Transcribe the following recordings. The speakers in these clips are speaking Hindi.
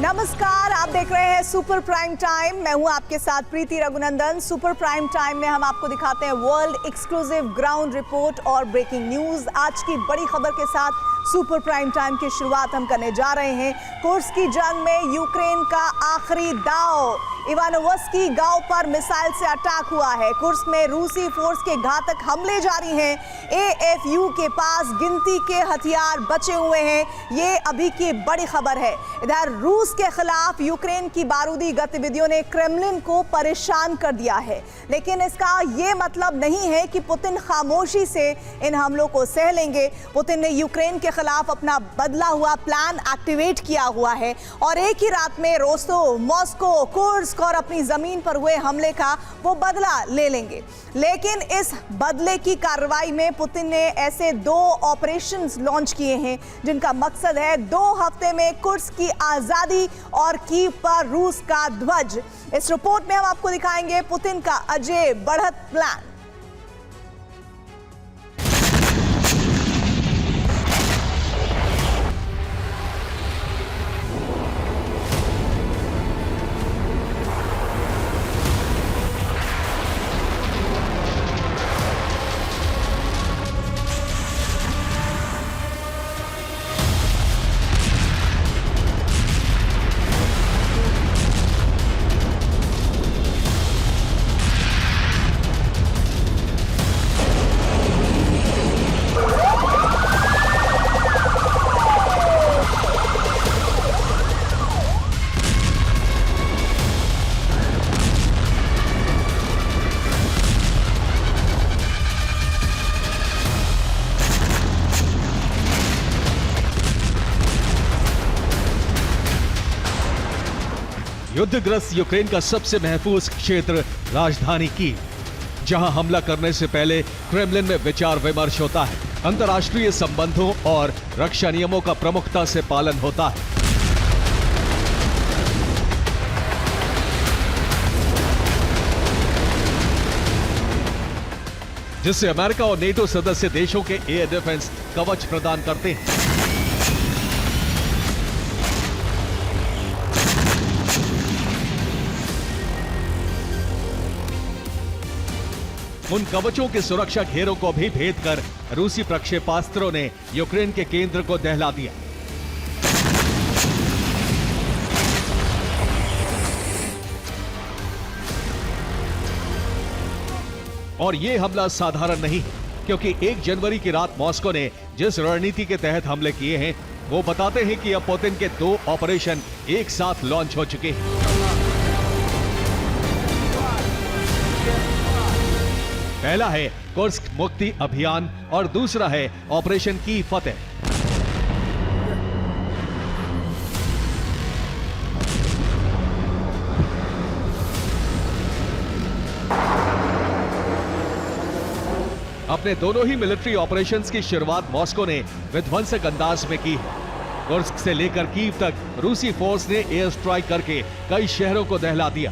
नमस्कार, आप देख रहे हैं सुपर प्राइम टाइम। मैं हूं आपके साथ प्रीति रघुनंदन। सुपर प्राइम टाइम में हम आपको दिखाते हैं वर्ल्ड एक्सक्लूसिव ग्राउंड रिपोर्ट और ब्रेकिंग न्यूज। आज की बड़ी खबर के साथ सुपर प्राइम टाइम की शुरुआत हम करने जा रहे हैं। कुर्स्क की जंग में यूक्रेन का आखिरी दांव, इवानोवस्की गांव पर मिसाइल से अटैक हुआ है। कुर्स्क में रूसी फोर्स के घातक हमले जारी हैं। एएफयू के पास गिनती के हथियार बचे हुए हैं। ये अभी की बड़ी खबर है। इधर रूस के खिलाफ यूक्रेन की बारूदी गतिविधियों ने क्रेमलिन को परेशान कर दिया है, लेकिन इसका ये मतलब नहीं है कि पुतिन खामोशी से इन हमलों को सह लेंगे। पुतिन ने यूक्रेन के खिलाफ अपना बदला हुआ प्लान एक्टिवेट किया हुआ है और एक ही रात में रोस्तोव, मॉस्को, कुर्स्क और अपनी जमीन पर हुए हमले का वो बदला ले लेंगे। लेकिन इस बदले की कार्रवाई में पुतिन ने ऐसे 2 ऑपरेशंस लॉन्च किए हैं जिनका मकसद है 2 हफ्ते में कुर्स्क की आजादी और कीव पर रूस का ध्वज। इस रिपोर्ट में हम आपको दिखाएंगे पुतिन का अजय बढ़त प्लान। युद्धग्रस्त यूक्रेन का सबसे महफूज क्षेत्र राजधानी कीव, जहां हमला करने से पहले क्रेमलिन में विचार विमर्श होता है। अंतर्राष्ट्रीय संबंधों और रक्षा नियमों का प्रमुखता से पालन होता है। जिससे अमेरिका और नेटो सदस्य देशों के एयर डिफेंस कवच प्रदान करते हैं। उन कवचों के सुरक्षा घेरों को भी भेद कर रूसी प्रक्षेपास्त्रों ने यूक्रेन के केंद्र को दहला दिया। और यह हमला साधारण नहीं है, क्योंकि 1 जनवरी की रात मॉस्को ने जिस रणनीति के तहत हमले किए हैं वो बताते हैं कि अब पुतिन के 2 ऑपरेशन एक साथ लॉन्च हो चुके हैं। पहला है कुर्स्क मुक्ति अभियान और दूसरा है ऑपरेशन की फतेह। अपने दोनों ही मिलिट्री ऑपरेशंस की शुरुआत मॉस्को ने विध्वंसक अंदाज में की है। कुर्स्क से लेकर कीव तक रूसी फोर्स ने एयर स्ट्राइक करके कई शहरों को दहला दिया।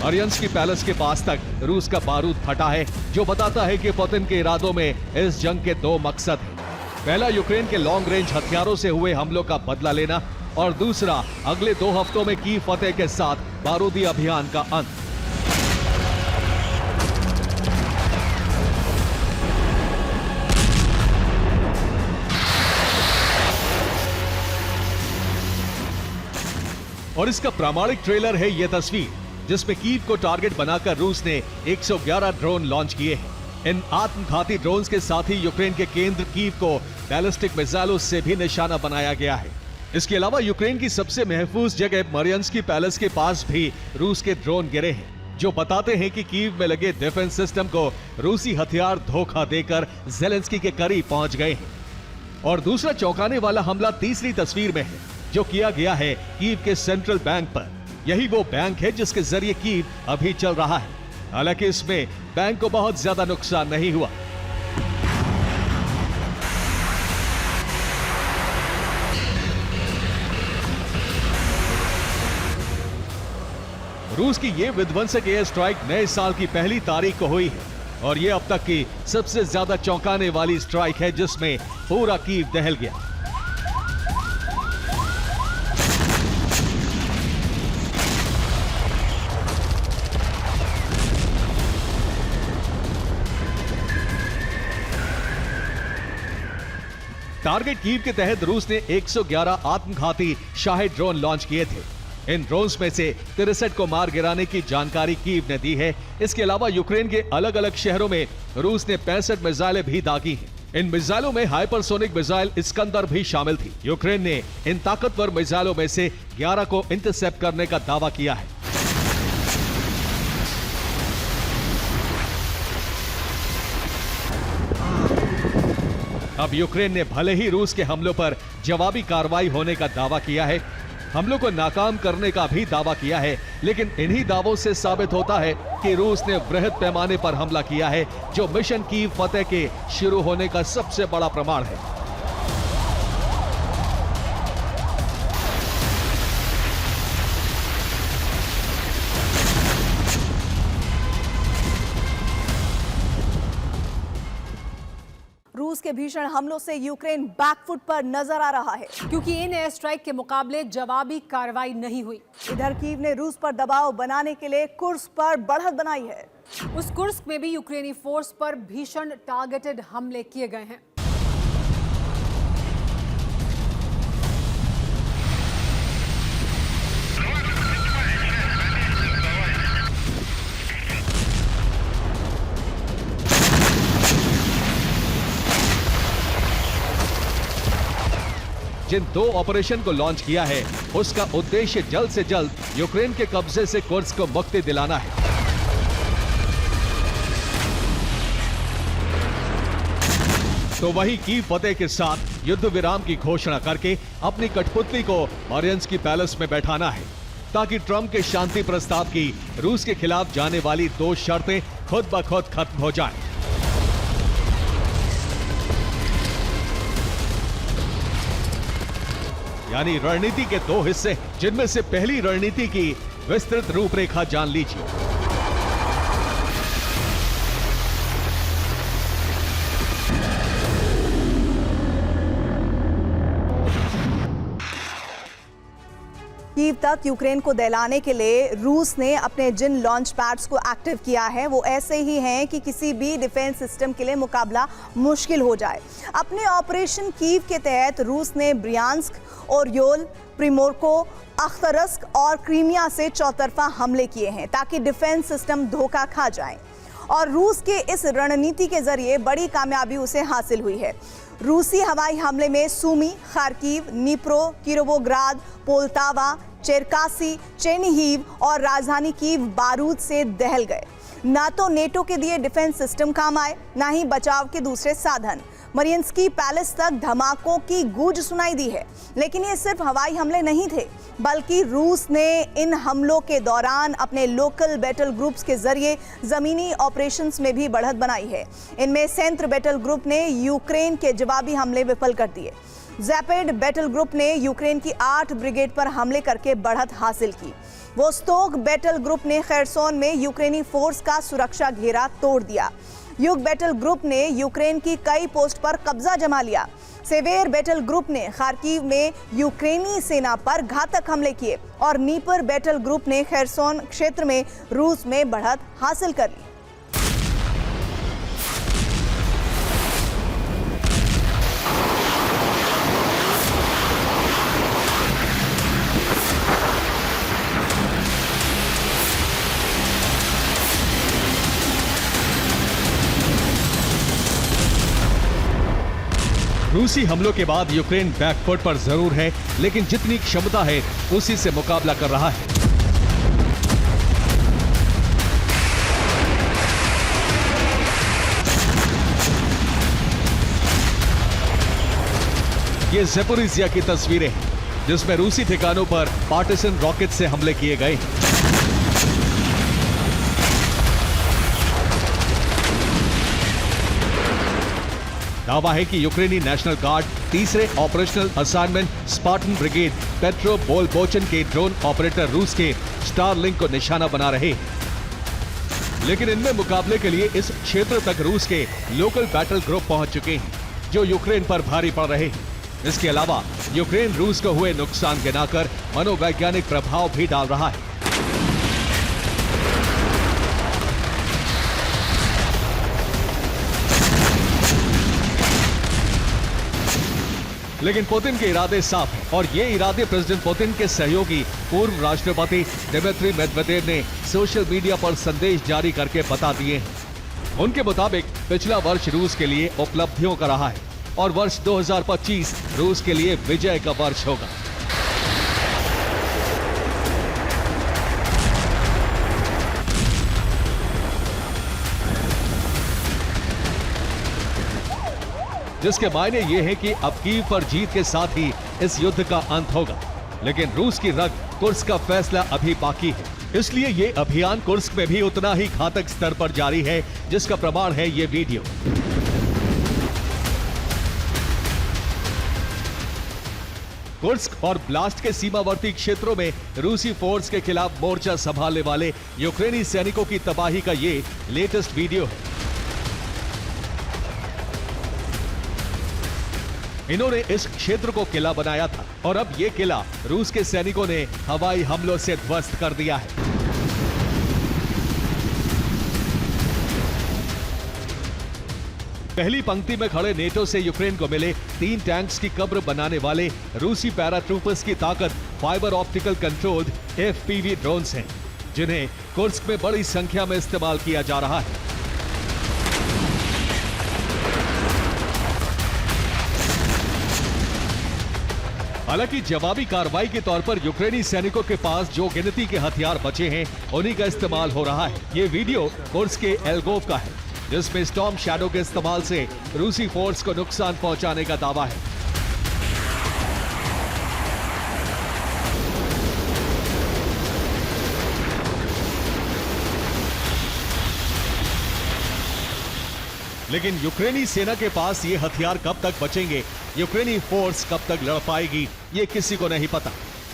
मरियंस्की पैलेस के पास तक रूस का बारूद फटा है, जो बताता है कि पुतिन के इरादों में इस जंग के 2 मकसद हैं। पहला, यूक्रेन के लॉन्ग रेंज हथियारों से हुए हमलों का बदला लेना और दूसरा, अगले 2 हफ्तों में कीव फतेह के साथ बारूदी अभियान का अंत। और इसका प्रामाणिक ट्रेलर है यह तस्वीर, जिसमें कीव को टारगेट बनाकर रूस ने 111 ड्रोन लॉन्च किए हैं। इन आत्मघाती ड्रोन्स के साथ ही यूक्रेन के केंद्र कीव को बैलिस्टिक मिसाइलों से भी निशाना बनाया गया है। इसके अलावा यूक्रेन की सबसे महफूज जगह मरियंस्की पैलेस के पास भी रूस के ड्रोन गिरे हैं, जो बताते हैं कि कीव में लगे डिफेंस सिस्टम को रूसी हथियार धोखा देकर ज़ेलेंस्की के करीब पहुंच गए हैं। और दूसरा चौंकाने वाला हमला तीसरी तस्वीर में है, जो किया गया है कीव के सेंट्रल बैंक पर। यही वो बैंक है जिसके जरिए कीव अभी चल रहा है। हालांकि इसमें बैंक को बहुत ज्यादा नुकसान नहीं हुआ। रूस की ये विध्वंसक एयर स्ट्राइक नए साल की पहली तारीख को हुई है और ये अब तक की सबसे ज्यादा चौंकाने वाली स्ट्राइक है जिसमें पूरा कीव दहल गया। टारगेट कीव के तहत रूस ने 111 आत्मघाती शाहिद ड्रोन लॉन्च किए थे। इन ड्रोन्स में से 63 को मार गिराने की जानकारी कीव ने दी है। इसके अलावा यूक्रेन के अलग अलग शहरों में रूस ने 65 मिसाइलें भी दागी हैं। इन मिसाइलों में हाइपरसोनिक मिसाइल इस्कंदर भी शामिल थी। यूक्रेन ने इन ताकतवर मिसाइलों में से 11 को इंटरसेप्ट करने का दावा किया है। अब यूक्रेन ने भले ही रूस के हमलों पर जवाबी कार्रवाई होने का दावा किया है, हमलों को नाकाम करने का भी दावा किया है, लेकिन इन्हीं दावों से साबित होता है कि रूस ने बृहद पैमाने पर हमला किया है, जो मिशन कीव फतेह के शुरू होने का सबसे बड़ा प्रमाण है। रूस के भीषण हमलों से यूक्रेन बैकफुट पर नजर आ रहा है, क्योंकि इन एयर स्ट्राइक के मुकाबले जवाबी कार्रवाई नहीं हुई। इधर कीव ने रूस पर दबाव बनाने के लिए कुर्स्क पर बढ़त बनाई है। उस कुर्स्क में भी यूक्रेनी फोर्स पर भीषण टारगेटेड हमले किए गए हैं। जिन 2 ऑपरेशन को लॉन्च किया है उसका उद्देश्य जल्द से जल्द यूक्रेन के कब्जे से कुर्स्क को मुक्ति दिलाना है। तो वही कीव फतेह के साथ युद्ध विराम की घोषणा करके अपनी कठपुतली को मारियंस्की पैलेस में बैठाना है, ताकि ट्रंप के शांति प्रस्ताव की रूस के खिलाफ जाने वाली 2 शर्तें खुद ब खुद खत्म हो जाएं। यानी रणनीति के 2 हिस्से, जिनमें से पहली रणनीति की विस्तृत रूपरेखा जान लीजिए। कीव तक यूक्रेन को दहलाने के लिए रूस ने अपने जिन लॉन्च पैड्स को एक्टिव किया है वो ऐसे ही हैं कि किसी भी डिफेंस सिस्टम के लिए मुकाबला मुश्किल हो जाए। अपने ऑपरेशन कीव के तहत रूस ने ब्रियांस्क, ओरियोल, प्रिमोर्को, अख्तरस्क और क्रीमिया से चौतरफा हमले किए हैं ताकि डिफेंस सिस्टम धोखा खा जाएं। और रूस के इस रणनीति के जरिए बड़ी कामयाबी उसे हासिल हुई है। रूसी हवाई हमले में सूमी, खार्किव, निप्रो, किरोवोग्राद, पोल्तावा, चेरकासी, चेरनिहिव और राजधानी कीव बारूद से दहल गए। ना तो नेटो के दिए डिफेंस सिस्टम काम आए, ना ही बचाव के दूसरे साधन। मारियंस्की पैलेस तक धमाकों की गूंज सुनाई दी है। लेकिन ये सिर्फ हवाई हमले नहीं थे, बल्कि रूस ने इन हमलों के दौरान अपने लोकल बैटल ग्रुप्स के जरिए जमीनी ऑपरेशंस में भी बढ़त बनाई है। इनमें सेंट्र बैटल ग्रुप ने यूक्रेन के जवाबी हमले विफल कर दिए। ज़ैपेड बैटल ग्रुप ने यूक्रेन की 8 ब्रिगेड पर हमले करके बढ़त हासिल की। वोस्तोक बैटल ग्रुप ने खेरसोन में यूक्रेनी फोर्स का सुरक्षा घेरा तोड़ दिया। युग बैटल ग्रुप ने यूक्रेन की कई पोस्ट पर कब्जा जमा लिया। सेवेर बैटल ग्रुप ने खार्किव में यूक्रेनी सेना पर घातक हमले किए और नीपर बैटल ग्रुप ने खेरसोन क्षेत्र में रूस में बढ़त हासिल कर ली। रूसी हमलों के बाद यूक्रेन बैकफुट पर जरूर है, लेकिन जितनी क्षमता है उसी से मुकाबला कर रहा है। ये ज़ेपोरिज़िया की तस्वीरें हैं, जिसमें रूसी ठिकानों पर पार्टिसन रॉकेट से हमले किए गए। दावा है कि यूक्रेनी नेशनल गार्ड तीसरे operational assignment Spartan brigade Petro Bolbochan के ड्रोन ऑपरेटर रूस के स्टारलिंक को निशाना बना रहे हैं। लेकिन इनमें मुकाबले के लिए इस क्षेत्र तक रूस के लोकल बैटल ग्रुप पहुंच चुके हैं, जो यूक्रेन पर भारी पड़ रहे हैं। इसके अलावा यूक्रेन रूस को हुए नुकसान गिनाकर मनोवैज्ञानिक प्रभाव भी डाल रहा है। लेकिन पुतिन के इरादे साफ हैं और ये इरादे प्रेसिडेंट पुतिन के सहयोगी पूर्व राष्ट्रपति दिमित्री मेदवेदेव ने सोशल मीडिया पर संदेश जारी करके बता दिए हैं। उनके मुताबिक पिछला वर्ष रूस के लिए उपलब्धियों का रहा है और वर्ष 2025 रूस के लिए विजय का वर्ष होगा। जिसके मायने ये हैं कि अब कीव पर जीत के साथ ही इस युद्ध का अंत होगा। लेकिन रूस की रग कुर्स्क का फैसला अभी बाकी है, इसलिए ये अभियान कुर्स्क में भी उतना ही घातक स्तर पर जारी है, जिसका प्रमाण है ये वीडियो। कुर्स्क और ब्लास्ट के सीमावर्ती क्षेत्रों में रूसी फोर्स के खिलाफ मोर्चा संभालने वाले यूक्रेनी सैनिकों की तबाही का ये लेटेस्ट वीडियो है। इन्होंने इस क्षेत्र को किला बनाया था और अब ये किला रूस के सैनिकों ने हवाई हमलों से ध्वस्त कर दिया है। पहली पंक्ति में खड़े नेटो से यूक्रेन को मिले 3 टैंक्स की कब्र बनाने वाले रूसी पैराट्रूपर्स की ताकत fibre optical controlled FPV drones हैं, जिन्हें कुर्स्क में बड़ी संख्या में इस्तेमाल किया जा रहा है। हालांकि जवाबी कार्रवाई के तौर पर यूक्रेनी सैनिकों के पास जो गिनती के हथियार बचे हैं, उन्हीं का इस्तेमाल हो रहा है। ये वीडियो कुर्स्क के एल्गोव का है, जिसमें स्टॉर्म शैडो के इस्तेमाल से रूसी फोर्स को नुकसान पहुंचाने का दावा है। लेकिन यूक्रेनी सेना के पास ये हथियार कब तक बचेंगे, यूक्रेनी फोर्स कब तक लड़ पाएगी, ये किसी को नहीं पता।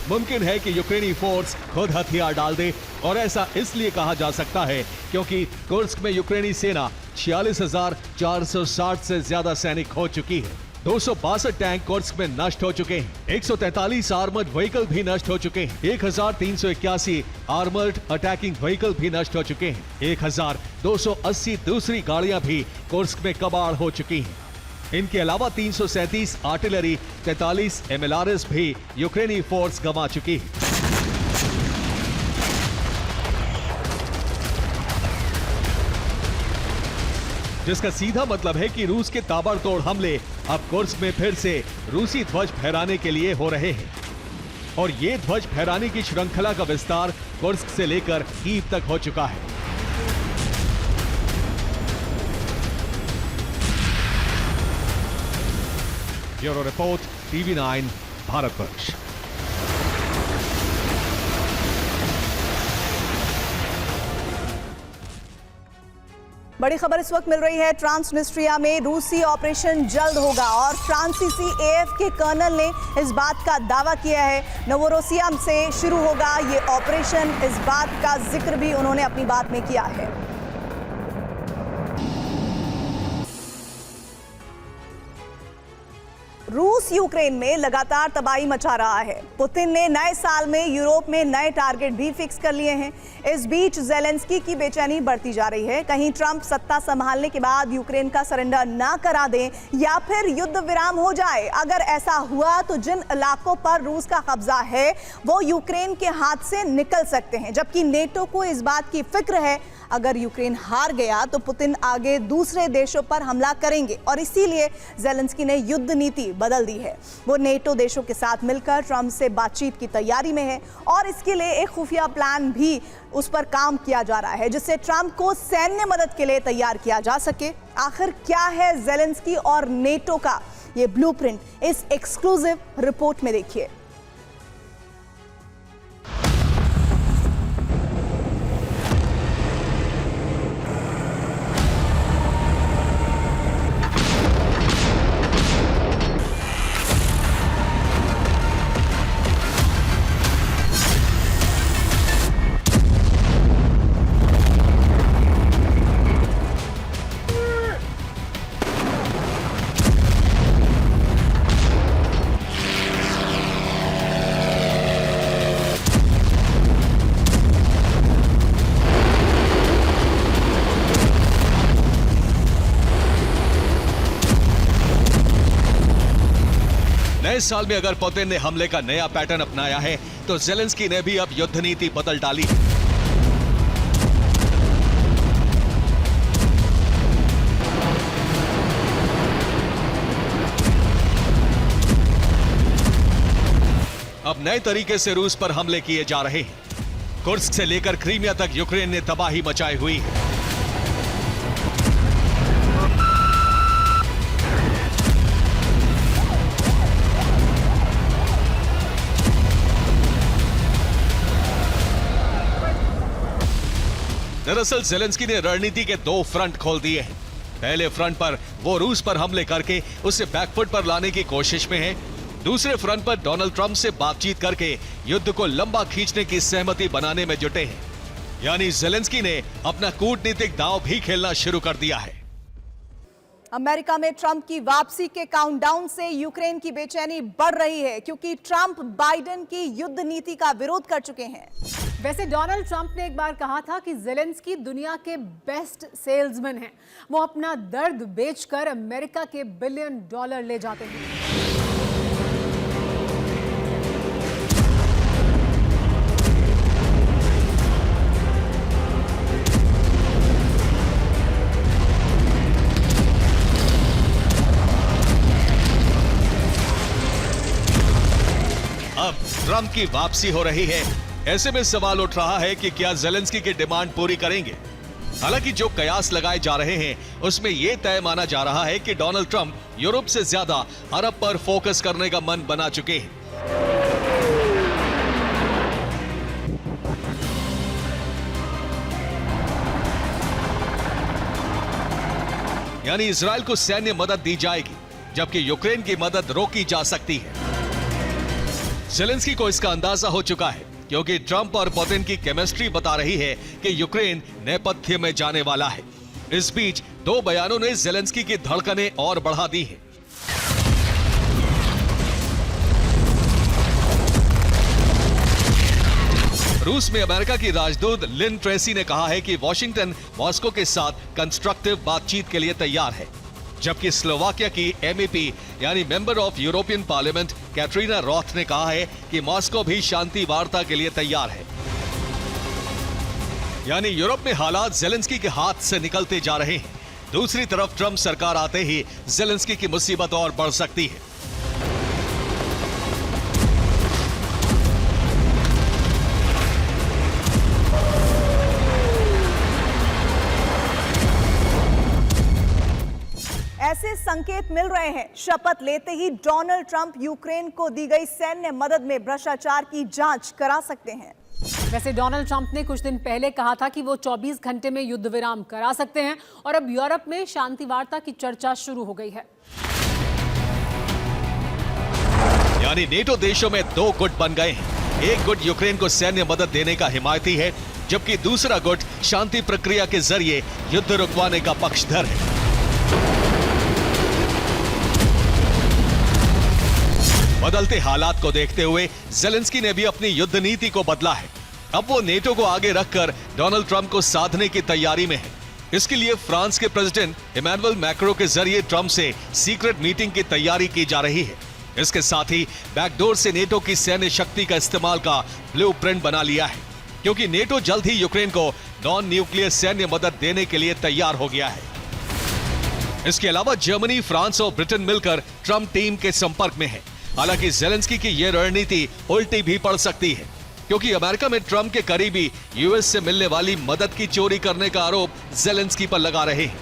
मुमकिन है कि यूक्रेनी फोर्स खुद हथियार डाल दे, और ऐसा इसलिए कहा जा सकता है क्योंकि कुर्स्क में यूक्रेनी सेना 46,460 से ज्यादा सैनिक खो चुकी है। 262 टैंक कुर्स्क में नष्ट हो चुके हैं, 143 आर्मर्ड व्हीकल भी नष्ट हो चुके हैं, 1381 आर्मर्ड अटैकिंग व्हीकल भी नष्ट हो चुके हैं, 1280 दूसरी गाड़ियां भी कुर्स्क में कबाड़ हो चुकी हैं। इनके अलावा 337 आर्टिलरी, 43 MLRS भी यूक्रेनी फोर्स गंवा चुकी है। जिसका सीधा मतलब है कि रूस के ताबड़तोड़ हमले अब कुर्स्क में फिर से रूसी ध्वज फहराने के लिए हो रहे हैं, और ये ध्वज फहराने की श्रृंखला का विस्तार कुर्स्क से लेकर कीव तक हो चुका है। Bureau report, TV9 Bharatvarsh. बड़ी खबर इस वक्त मिल रही है, ट्रांसनिस्ट्रिया में रूसी ऑपरेशन जल्द होगा और फ्रांसीसी AF के कर्नल ने इस बात का दावा किया है। नवोरोसिया से शुरू होगा ये ऑपरेशन, इस बात का जिक्र भी उन्होंने अपनी बात में किया है। रूस यूक्रेन में लगातार तबाही मचा रहा है। पुतिन ने नए साल में यूरोप में नए टारगेट भी फिक्स कर लिए हैं। इस बीच ज़ेलेंस्की की बेचैनी बढ़ती जा रही है। कहीं ट्रंप सत्ता संभालने के बाद यूक्रेन का सरेंडर ना करा दें या फिर युद्ध विराम हो जाए। अगर ऐसा हुआ तो जिन इलाकों पर रूस का कब्जा है वो यूक्रेन के हाथ से निकल सकते हैं, जबकि नेटो को इस बात की फिक्र है अगर यूक्रेन हार गया तो पुतिन आगे दूसरे देशों पर हमला करेंगे, और इसीलिए ज़ेलेंस्की ने युद्ध नीति बदल दी है। वो नेटो देशों के साथ मिलकर ट्रंप से बातचीत की तैयारी में है और इसके लिए एक खुफिया प्लान भी उस पर काम किया जा रहा है, जिससे ट्रंप को सैन्य मदद के लिए तैयार किया जा सके। आखिर क्या है ज़ेलेंस्की और नेटो का ये ब्लूप्रिंट, इस एक्सक्लूसिव रिपोर्ट में देखिए। नए साल में अगर पुतिन ने हमले का नया पैटर्न अपनाया है तो ज़ेलेंस्की ने भी अब युद्ध नीति बदल डाली है। अब नए तरीके से रूस पर हमले किए जा रहे हैं। कुर्स्क से लेकर क्रीमिया तक यूक्रेन ने तबाही मचाई हुई है। दरअसल ज़ेलेंस्की ने रणनीति के दो फ्रंट खोल दिए हैं। पहले फ्रंट पर वो रूस पर हमले करके उसे बैकफुट पर लाने की कोशिश में है। दूसरे फ्रंट पर डोनाल्ड ट्रंप से बातचीत करके युद्ध को लंबा खींचने की सहमति बनाने में जुटे हैं। यानी ज़ेलेंस्की ने अपना कूटनीतिक दांव भी खेलना शुरू कर दिया है। अमेरिका में ट्रंप की वापसी के काउंटडाउन से यूक्रेन की बेचैनी बढ़ रही है, क्योंकि ट्रंप बाइडेन की युद्ध नीति का विरोध कर चुके हैं। वैसे डोनाल्ड ट्रंप ने एक बार कहा था कि ज़ेलेंस्की दुनिया के बेस्ट सेल्समैन हैं। वो अपना दर्द बेचकर अमेरिका के $बिलियन ले जाते हैं। अब ट्रंप की वापसी हो रही है। ऐसे में सवाल उठ रहा है कि क्या ज़ेलेंस्की की डिमांड पूरी करेंगे। हालांकि जो कयास लगाए जा रहे हैं उसमें यह तय माना जा रहा है कि डोनाल्ड ट्रंप यूरोप से ज्यादा अरब पर फोकस करने का मन बना चुके हैं। यानी इजराइल को सैन्य मदद दी जाएगी, जबकि यूक्रेन की मदद रोकी जा सकती है। ज़ेलेंस्की को इसका अंदाजा हो चुका है, क्योंकि ट्रंप और पुतिन की केमिस्ट्री बता रही है कि यूक्रेन नेपथ्य में जाने वाला है। इस बीच दो बयानों ने ज़ेलेंस्की की धड़कनें और बढ़ा दी हैं। रूस में अमेरिका की राजदूत लिन ट्रेसी ने कहा है कि वॉशिंगटन मॉस्को के साथ कंस्ट्रक्टिव बातचीत के लिए तैयार है, जबकि स्लोवाकिया की एमईपी यानी member of European parliament Katarina Roth ने कहा है कि मॉस्को भी शांति वार्ता के लिए तैयार है। यानी यूरोप में हालात ज़ेलेंस्की के हाथ से निकलते जा रहे हैं। दूसरी तरफ ट्रंप सरकार आते ही ज़ेलेंस्की की मुसीबत और बढ़ सकती है। ऐसे संकेत मिल रहे हैं शपथ लेते ही डोनाल्ड ट्रंप यूक्रेन को दी गई सैन्य मदद में भ्रष्टाचार की जांच करा सकते हैं। वैसे डोनाल्ड ट्रंप ने कुछ दिन पहले कहा था कि वो 24 घंटे में युद्ध विराम करा सकते हैं, और अब यूरोप में शांति वार्ता की चर्चा शुरू हो गई है। यानी नेटो देशों में दो गुट बन गए हैं। एक गुट यूक्रेन को सैन्य मदद देने का हिमायती है, जबकि दूसरा गुट शांति प्रक्रिया के जरिए युद्ध रुकवाने का पक्षधर है। बदलते हालात को देखते हुए ज़ेलेंस्की ने भी अपनी युद्ध नीति को बदला है। अब वो नेटो को आगे रखकर डोनाल्ड ट्रंप को साधने की तैयारी में है। इसके लिए फ्रांस के प्रेसिडेंट इमैनुअल मैक्रो के जरिए ट्रंप से सीक्रेट मीटिंग की तैयारी की जा रही है। इसके साथ ही बैकडोर से नेटो की सैन्य शक्ति का इस्तेमाल का ब्लूप्रिंट बना लिया है, क्योंकि नेटो जल्द ही यूक्रेन को नॉन न्यूक्लियर सैन्य मदद देने के लिए तैयार हो गया है। इसके अलावा जर्मनी, फ्रांस और ब्रिटेन मिलकर ट्रंप टीम के संपर्क में है। हालांकि ज़ेलेंस्की की यह रणनीति उल्टी भी पड़ सकती है, क्योंकि अमेरिका में ट्रंप के करीबी यूएस से मिलने वाली मदद की चोरी करने का आरोप ज़ेलेंस्की पर लगा रहे हैं।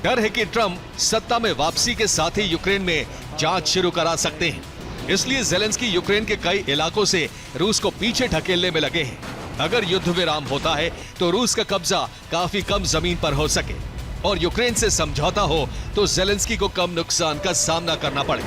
डर है कि ट्रंप सत्ता में वापसी के साथ ही यूक्रेन में जांच शुरू करा सकते हैं। इसलिए ज़ेलेंस्की यूक्रेन के कई इलाकों से रूस को पीछे ढकेलने में लगे हैं। अगर युद्ध विराम होता है तो रूस का कब्जा काफी कम जमीन पर हो सके और यूक्रेन से समझौता हो तो ज़ेलेंस्की को कम नुकसान का सामना करना पड़े।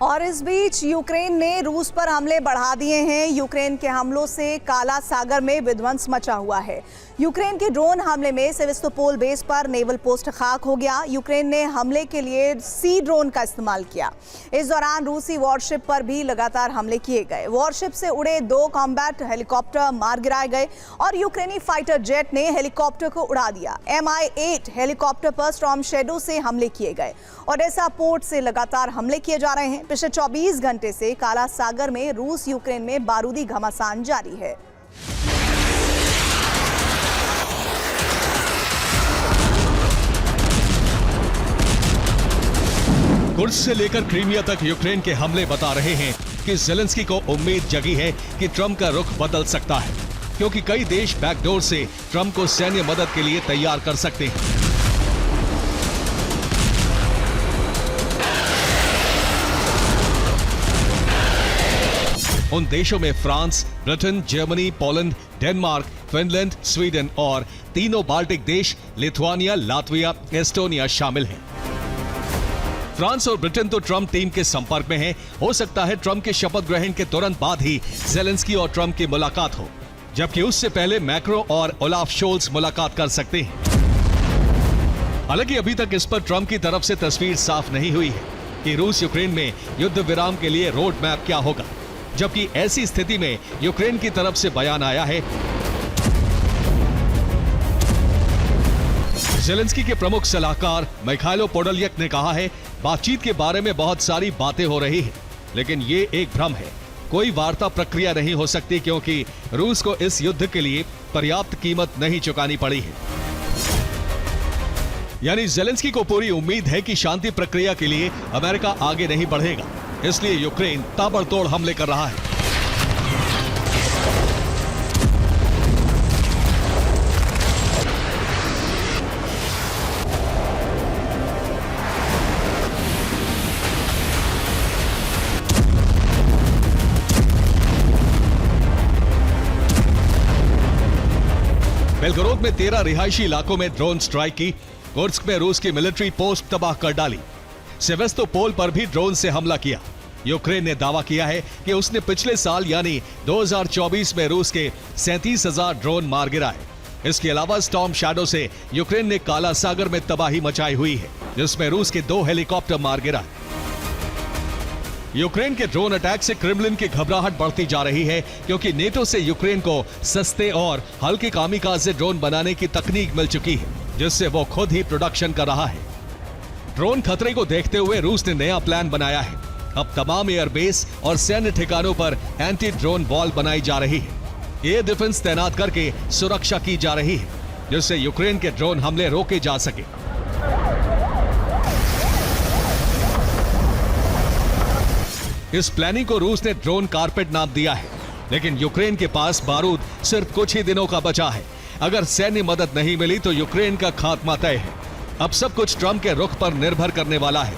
और इस बीच यूक्रेन ने रूस पर हमले बढ़ा दिए हैं। यूक्रेन के हमलों से काला सागर में विध्वंस मचा हुआ है। यूक्रेन के ड्रोन हमले में सेवेस्तोपोल बेस पर नेवल पोस्ट खाक हो गया। यूक्रेन ने हमले के लिए सी ड्रोन का इस्तेमाल किया। इस दौरान रूसी वॉरशिप पर भी लगातार हमले किए गए। वॉरशिप से उड़े 2 कॉम्बैट हेलीकॉप्टर मार गिराए गए और यूक्रेनी फाइटर जेट ने हेलीकॉप्टर को उड़ा दिया। Mi-8 हेलीकॉप्टर पर स्टॉर्म शैडो से हमले किए गए। ओडेसा पोर्ट से लगातार हमले किए जा रहे हैं। पिछले 24 घंटे से काला सागर में रूस यूक्रेन में बारूदी घमासान जारी है। कुर्स से लेकर क्रीमिया तक यूक्रेन के हमले बता रहे हैं कि ज़ेलेंस्की को उम्मीद जगी है कि ट्रंप का रुख बदल सकता है, क्योंकि कई देश बैकडोर से ट्रंप को सैन्य मदद के लिए तैयार कर सकते हैं। उन देशों में France, Britain, Germany, Poland, Denmark, Finland, Sweden और तीनों बाल्टिक देश लिथुआनिया, लातविया, एस्टोनिया शामिल हैं। फ्रांस और ब्रिटेन तो ट्रंप टीम के संपर्क में हैं। हो सकता है ट्रंप के शपथ ग्रहण के तुरंत बाद ही ज़ेलेंस्की और ट्रंप की मुलाकात हो, जबकि उससे पहले मैक्रो और ओलाफ शोल्स मुलाकात कर सकते हैं। हालांकि अभी तक इस पर ट्रंप की तरफ से तस्वीर साफ नहीं हुई है कि रूस यूक्रेन में युद्ध विराम के लिए रोड मैप क्या होगा, जबकि ऐसी स्थिति में यूक्रेन की तरफ से बयान आया है। ज़ेलेंस्की के प्रमुख सलाहकार मिखाइलो पोडोल्यक ने कहा है, बातचीत के बारे में बहुत सारी बातें हो रही हैं, लेकिन ये एक भ्रम है। कोई वार्ता प्रक्रिया नहीं हो सकती, क्योंकि रूस को इस युद्ध के लिए पर्याप्त कीमत नहीं चुकानी पड़ी है। यानी ज़ेलेंस्की को पूरी उम्मीद है कि शांति प्रक्रिया के लिए अमेरिका आगे नहीं बढ़ेगा, इसलिए यूक्रेन ताबड़तोड़ हमले कर रहा है। बेलगोरोद में 13 रिहायशी इलाकों में ड्रोन स्ट्राइक की। कुर्स्क में रूस की मिलिट्री पोस्ट तबाह कर डाली। सेवेस्तोपोल पर भी ड्रोन से हमला किया। यूक्रेन ने दावा किया है कि उसने पिछले साल यानी 2024 में रूस के 37,000 ड्रोन मार गिराए। इसके अलावा स्टॉर्म शैडो से यूक्रेन ने काला सागर में तबाही मचाई हुई है, जिसमें रूस के 2 हेलीकॉप्टर मार गिराए। यूक्रेन के ड्रोन अटैक से क्रेमलिन की घबराहट बढ़ती जा रही है, क्योंकि नेटो से यूक्रेन को सस्ते और हल्के कामिकाज़े ड्रोन बनाने की तकनीक मिल चुकी है, जिससे वो खुद ही प्रोडक्शन कर रहा है। ड्रोन खतरे को देखते हुए रूस ने नया प्लान बनाया है। अब तमाम एयरबेस और सैन्य ठिकानों पर एंटी ड्रोन वॉल बनाई जा रही है। एयर डिफेंस तैनात करके सुरक्षा की जा रही है, जिससे यूक्रेन के ड्रोन हमले रोके जा सके। इस प्लानिंग को रूस ने ड्रोन कारपेट नाम दिया है, लेकिन यूक्रेन के पास बारूद सिर्फ कुछ ही दिनों का बचा है। अगर सैन्य मदद नहीं मिली तो यूक्रेन का खात्मा तय है। अब सब कुछ ट्रंप के रुख पर निर्भर करने वाला है।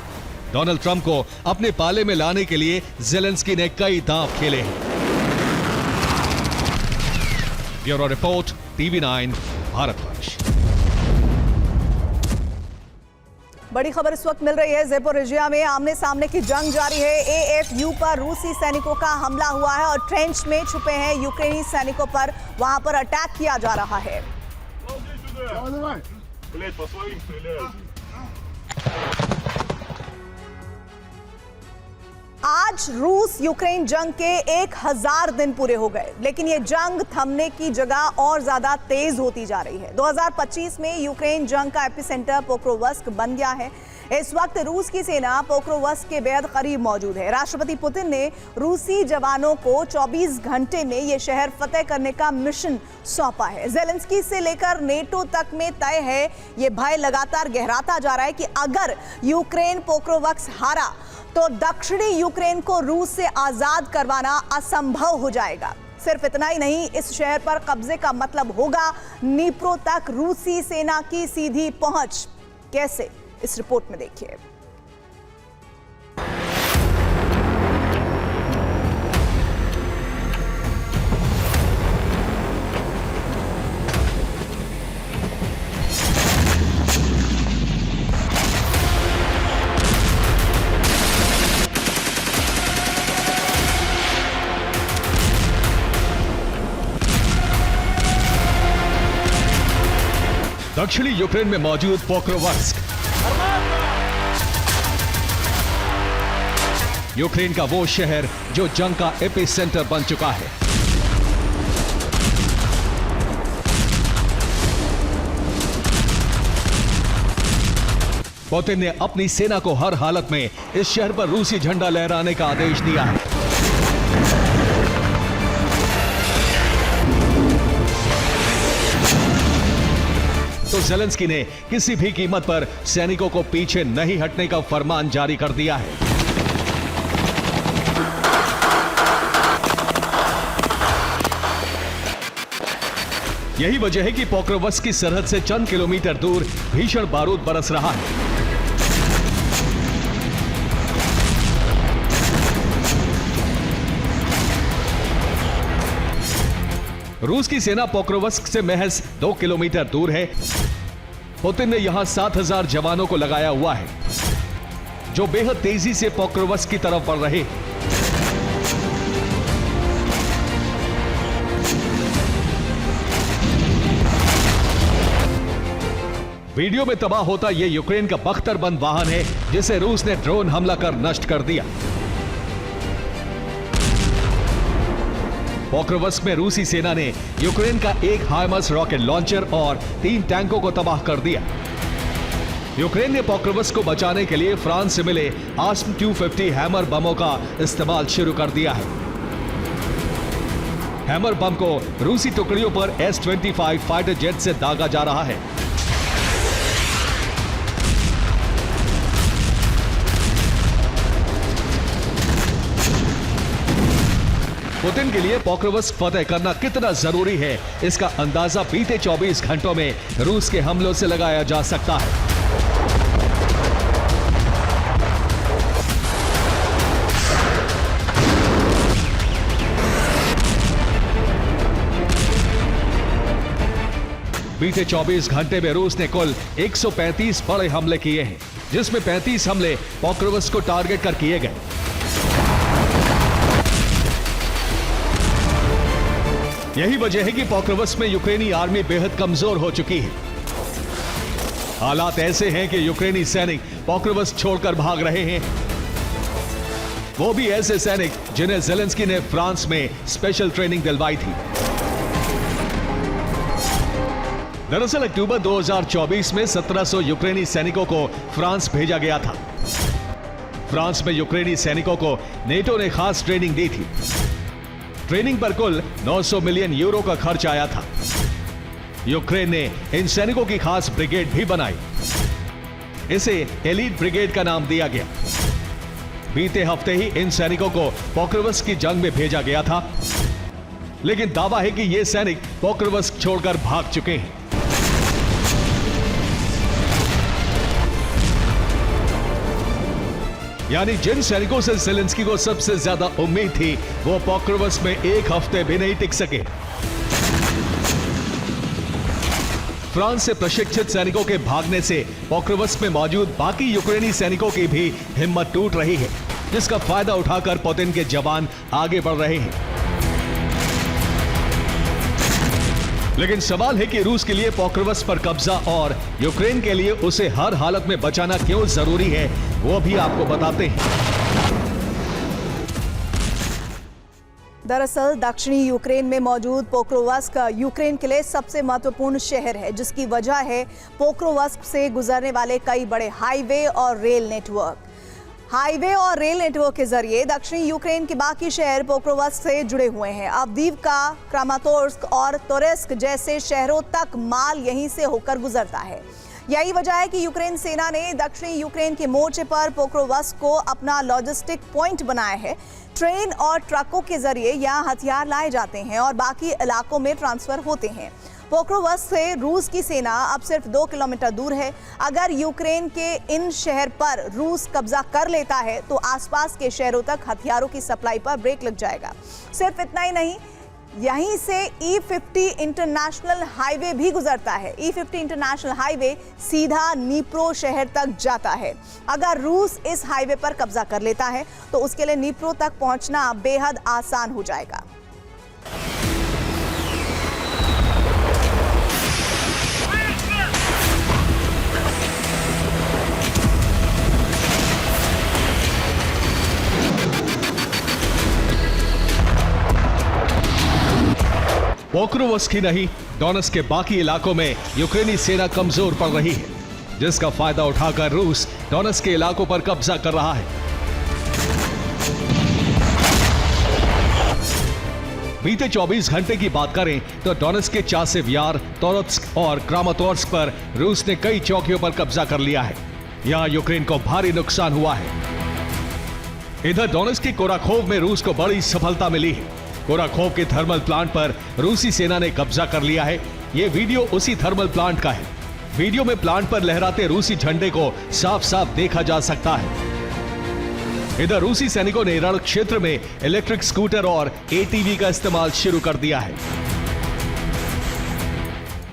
डोनाल्ड ट्रंप को अपने पाले में लाने के लिए ज़ेलेंस्की ने कई दांव खेले हैं। Bureau report, TV9 Bharatvarsh. बड़ी खबर इस वक्त मिल रही है। ज़ेपोरिजिया में आमने सामने की जंग जारी है। AFU पर रूसी सैनिकों का हमला हुआ है और ट्रेंच में छुपे हैं यूक्रेनी सैनिकों पर वहां पर अटैक किया जा रहा है। आज रूस यूक्रेन जंग के 1000 दिन पूरे हो गए, लेकिन ये जंग थमने की जगह और ज्यादा तेज होती जा रही है। 2025 में यूक्रेन जंग का एपिसेंटर पोक्रोवस्क बन गया है। इस वक्त रूस की सेना पोक्रोवस्क के बेहद करीब मौजूद है। राष्ट्रपति पुतिन ने रूसी जवानों को 24 घंटे में यह शहर फतेह करने का मिशन सौंपा है। ज़ेलेंस्की से लेकर नेटो तक में तय है। ये भय लगातार गहराता जा रहा है कि अगर यूक्रेन पोक्रोवस्क हारा तो दक्षिणी यूक्रेन को रूस से आजाद करवाना असंभव हो जाएगा। सिर्फ इतना ही नहीं, इस शहर पर कब्जे का मतलब होगा नीप्रो तक रूसी सेना की सीधी पहुंच। कैसे, इस रिपोर्ट में देखिए। दक्षिणी यूक्रेन में मौजूद पोक्रोवस्क यूक्रेन का वो शहर जो जंग का एपिसेंटर बन चुका है। पुतिन ने अपनी सेना को हर हालत में इस शहर पर रूसी झंडा लहराने का आदेश दिया है। तो ज़ेलेंस्की ने किसी भी कीमत पर सैनिकों को पीछे नहीं हटने का फरमान जारी कर दिया है। यही वजह है कि पोक्रोवस्क की सरहद से चंद किलोमीटर दूर भीषण बारूद बरस रहा है। रूस की सेना पोक्रोवस्क से महज 2 किलोमीटर दूर है। पुतिन ने यहां 7,000 जवानों को लगाया हुआ है जो बेहद तेजी से पोक्रोवस्क की तरफ बढ़ रहे हैं। वीडियो में तबाह होता यह यूक्रेन का बख्तरबंद वाहन है जिसे रूस ने ड्रोन हमला कर नष्ट कर दिया। पोक्रोवस्क में रूसी सेना ने यूक्रेन का एक हाइमर्स रॉकेट लॉन्चर और 3 टैंकों को तबाह कर दिया। यूक्रेन ने पोक्रोवस्क को बचाने के लिए फ्रांस से मिले आस्म 250 हैमर बमों का इस्तेमाल शुरू कर दिया है। हैमर बम को रूसी टुकड़ियों पर S-25 फाइटर जेट से दागा जा रहा है। पुतिन के लिए पोक्रोवस्क फतेह करना कितना जरूरी है, इसका अंदाजा बीते 24 घंटों में रूस के हमलों से लगाया जा सकता है। बीते 24 घंटे में रूस ने कुल 135 बड़े हमले किए हैं, जिसमें 35 हमले पोक्रोवस्क को टारगेट कर किए गए। यही वजह है कि पोक्रोवस्क में यूक्रेनी आर्मी बेहद कमजोर हो चुकी है। हालात ऐसे हैं कि यूक्रेनी सैनिक पोक्रोवस्क छोड़कर भाग रहे हैं, वो भी ऐसे सैनिक जिन्हें ज़ेलेंस्की ने फ्रांस में स्पेशल ट्रेनिंग दिलवाई थी। दरअसल अक्टूबर 2024 में 1700 यूक्रेनी सैनिकों को फ्रांस भेजा गया था। फ्रांस में यूक्रेनी सैनिकों को नेटो ने खास ट्रेनिंग दी थी। ट्रेनिंग पर कुल 900 मिलियन यूरो का खर्च आया था। यूक्रेन ने इन सैनिकों की खास ब्रिगेड भी बनाई। इसे एलीट ब्रिगेड का नाम दिया गया। बीते हफ्ते ही इन सैनिकों को पोक्रोवस्क की जंग में भेजा गया था, लेकिन दावा है कि ये सैनिक पोक्रोवस्क छोड़कर भाग चुके हैं। यानी जिन सैनिकों से ज़ेलेंस्की को सबसे ज्यादा उम्मीद थी, वो पोक्रोवस्क में एक हफ्ते भी नहीं टिक सके। फ्रांस से प्रशिक्षित सैनिकों के भागने से पोक्रोवस्क में मौजूद बाकी यूक्रेनी सैनिकों की भी हिम्मत टूट रही है, जिसका फायदा उठाकर पुतिन के जवान आगे बढ़ रहे हैं। लेकिन सवाल है कि रूस के लिए पोक्रोवस्क पर कब्जा और यूक्रेन के लिए उसे हर हालत में बचाना क्यों जरूरी है, वो भी आपको बताते हैं। दरअसल दक्षिणी यूक्रेन में मौजूद पोक्रोवस्क यूक्रेन के लिए सबसे महत्वपूर्ण शहर है, जिसकी वजह है पोक्रोवस्क से गुजरने वाले कई बड़े हाईवे और रेल नेटवर्क। हाईवे और रेल नेटवर्क के जरिए दक्षिणी यूक्रेन के बाकी शहर पोक्रोवस्क से जुड़े हुए हैं। अवदीवका, क्रामातोर्स्क और तोरेस्क जैसे शहरों तक माल यहीं से होकर गुजरता है। यही वजह है कि यूक्रेन सेना ने दक्षिणी यूक्रेन के मोर्चे पर पोक्रोवस्क को अपना लॉजिस्टिक पॉइंट बनाया है। ट्रेन और ट्रकों के जरिए यहाँ हथियार लाए जाते हैं और बाकी इलाकों में ट्रांसफर होते हैं। पोक्रोवस्क से रूस की सेना अब सिर्फ 2 किलोमीटर दूर है। अगर यूक्रेन के इन शहर पर रूस कब्जा कर लेता है तो आसपास के शहरों तक हथियारों की सप्लाई पर ब्रेक लग जाएगा। सिर्फ इतना ही नहीं, यहीं से E50 इंटरनेशनल हाईवे भी गुजरता है। E50 इंटरनेशनल हाईवे सीधा नीप्रो शहर तक जाता है। अगर रूस इस हाईवे पर कब्जा कर लेता है तो उसके लिए नीप्रो तक पहुंचना बेहद आसान हो जाएगा। पोक्रोवस्क ही नहीं, डोनेट्स्क के बाकी इलाकों में यूक्रेनी सेना कमजोर पड़ रही है, जिसका फायदा उठाकर रूस डोनेट्स्क के इलाकों पर कब्जा कर रहा है। बीते 24 घंटे की बात करें तो डोनेट्स्क के चासिव यार, तोरोत्स्क और क्रामातोर्स्क पर रूस ने कई चौकियों पर कब्जा कर लिया है। यहां यूक्रेन को भारी नुकसान हुआ है। इधर डोनेट्स्क के कोराखोव में रूस को बड़ी सफलता मिली है। कोराखोव के थर्मल प्लांट पर रूसी सेना ने कब्जा कर लिया है। यह वीडियो उसी थर्मल प्लांट का है। वीडियो में प्लांट पर लहराते रूसी झंडे को साफ साफ देखा जा सकता है। इधर रूसी सैनिकों ने रण क्षेत्र में इलेक्ट्रिक स्कूटर और एटीवी का इस्तेमाल शुरू कर दिया है।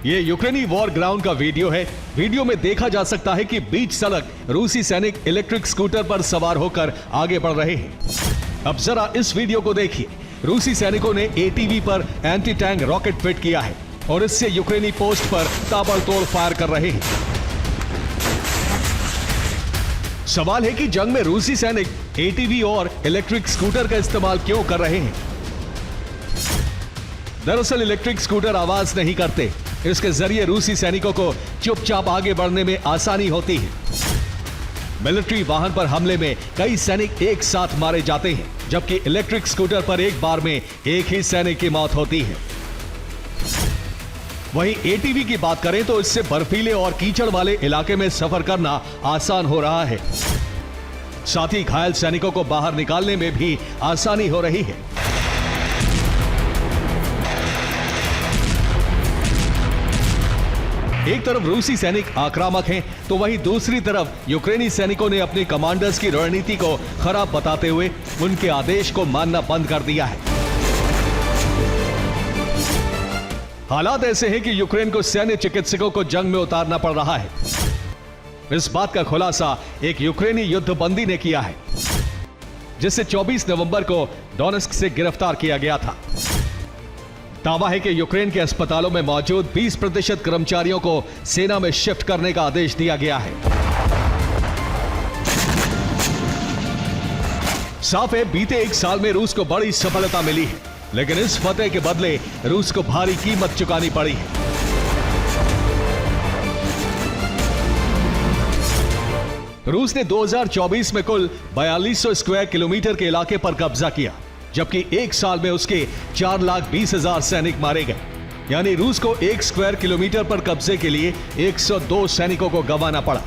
यह यूक्रेनी वॉर ग्राउंड का वीडियो है। वीडियो में देखा जा सकता है कि बीच सड़क रूसी सैनिक इलेक्ट्रिक स्कूटर पर सवार होकर आगे बढ़ रहे हैं। अब जरा इस वीडियो को देखिए। रूसी सैनिकों ने एटीवी पर एंटी टैंक रॉकेट फिट किया है और इससे यूक्रेनी पोस्ट पर ताबड़तोड़ फायर कर रहे हैं। सवाल है कि जंग में रूसी सैनिक एटीवी और इलेक्ट्रिक स्कूटर का इस्तेमाल क्यों कर रहे हैं? दरअसल इलेक्ट्रिक स्कूटर आवाज नहीं करते। इसके जरिए रूसी सैनिकों को चुपचाप आगे बढ़ने में आसानी होती है। मिलिट्री वाहन पर हमले में कई सैनिक एक साथ मारे जाते हैं, जबकि इलेक्ट्रिक स्कूटर पर एक बार में एक ही सैनिक की मौत होती है। वहीं एटीवी की बात करें तो इससे बर्फीले और कीचड़ वाले इलाके में सफर करना आसान हो रहा है। साथ ही घायल सैनिकों को बाहर निकालने में भी आसानी हो रही है। एक तरफ रूसी सैनिक आक्रामक हैं, तो वहीं दूसरी तरफ यूक्रेनी सैनिकों ने अपने कमांडर्स की रणनीति को खराब बताते हुए उनके आदेश को मानना बंद कर दिया है। हालात ऐसे हैं कि यूक्रेन को सैन्य चिकित्सकों को जंग में उतारना पड़ रहा है। इस बात का खुलासा एक यूक्रेनी युद्धबंदी ने किया है, जिसे 24 नवंबर को डोनेट्स्क से गिरफ्तार किया गया था। दावा है कि यूक्रेन के अस्पतालों में मौजूद 20% कर्मचारियों को सेना में शिफ्ट करने का आदेश दिया गया है। साफ है, बीते एक साल में रूस को बड़ी सफलता मिली है, लेकिन इस फतेह के बदले रूस को भारी कीमत चुकानी पड़ी है। रूस ने 2024 में कुल 4200 स्क्वायर किलोमीटर के इलाके पर कब्जा किया, जबकि एक साल में उसके 4,20,000 सैनिक मारे गए। यानी रूस को 1 स्क्वायर किलोमीटर पर कब्जे के लिए 102 सैनिकों को गंवाना पड़ा।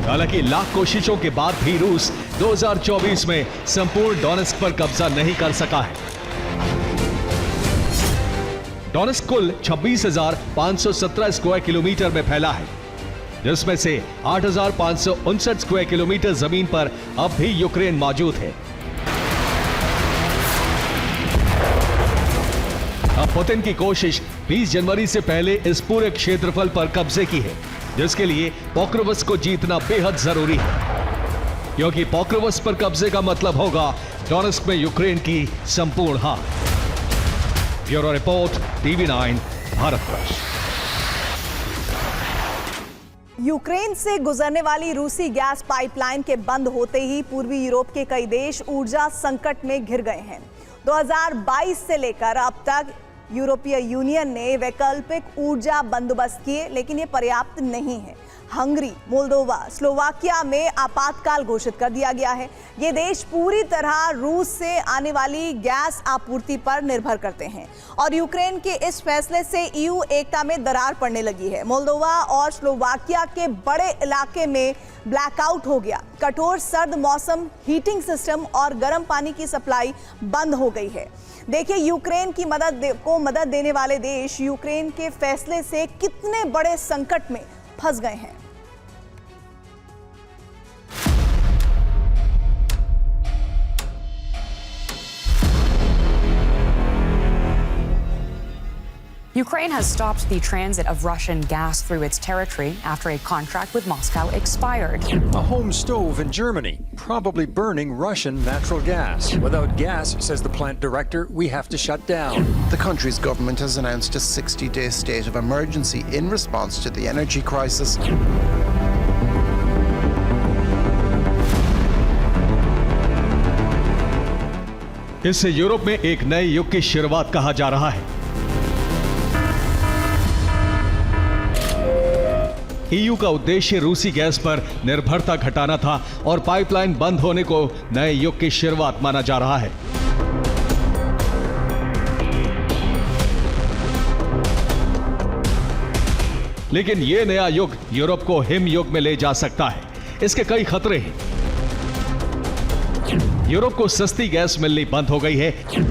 हालांकि लाख कोशिशों के बाद भी रूस 2024 में संपूर्ण डोनेट्स्क पर कब्जा नहीं कर सका है। डोनेट्स्क कुल 26,517 स्क्वायर किलोमीटर में फैला है, जिसमें से 8,559 स्क्वायर किलोमीटर जमीन पर अब भी यूक्रेन मौजूद है। अब पुतिन की कोशिश 20 जनवरी से पहले इस पूरे क्षेत्रफल पर कब्जे की है, जिसके लिए पोक्रोवस्क को जीतना बेहद जरूरी है, क्योंकि पोक्रोवस्क पर कब्जे का मतलब होगा डोनेट्स्क में यूक्रेन की संपूर्ण हार। Bureau report, TV9 Bharatvarsh. Ukraine से गुजरने वाली रूसी गैस पाइपलाइन के बंद होते ही पूर्वी यूरोप के कई देश ऊर्जा संकट में घिर गए हैं। 2022 से लेकर अब तक यूरोपीय यूनियन ने वैकल्पिक ऊर्जा बंदोबस्त किए, लेकिन ये पर्याप्त नहीं है। हंगरी, मोल्दोवा, स्लोवाकिया में आपातकाल घोषित कर दिया गया है। ये देश पूरी तरह रूस से आने वाली गैस आपूर्ति पर निर्भर करते हैं और यूक्रेन के इस फैसले से ईयू एकता में दरार पड़ने लगी है। मोल्दोवा और स्लोवाकिया के बड़े इलाके में ब्लैकआउट हो गया। कठोर सर्द मौसम, हीटिंग सिस्टम और गर्म पानी की सप्लाई बंद हो गई है। देखिए यूक्रेन की मदद देने वाले देश यूक्रेन के फैसले से कितने बड़े संकट में फंस गए हैं। Ukraine has stopped the transit of Russian gas through its territory after a contract with Moscow expired. A home stove in Germany, probably burning Russian natural gas. Without gas, says the plant director, we have to shut down. The country's government has announced a 60-day state of emergency in response to the energy crisis. इससे यूरोप में एक नए युग की शुरुआत कहा जा रहा है। ईयू का उद्देश्य रूसी गैस पर निर्भरता घटाना था और पाइपलाइन बंद होने को नए युग की शुरुआत माना जा रहा है। लेकिन यह नया युग यूरोप को हिम युग में ले जा सकता है। इसके कई खतरे हैं। यूरोप को सस्ती गैस मिलनी बंद हो गई है।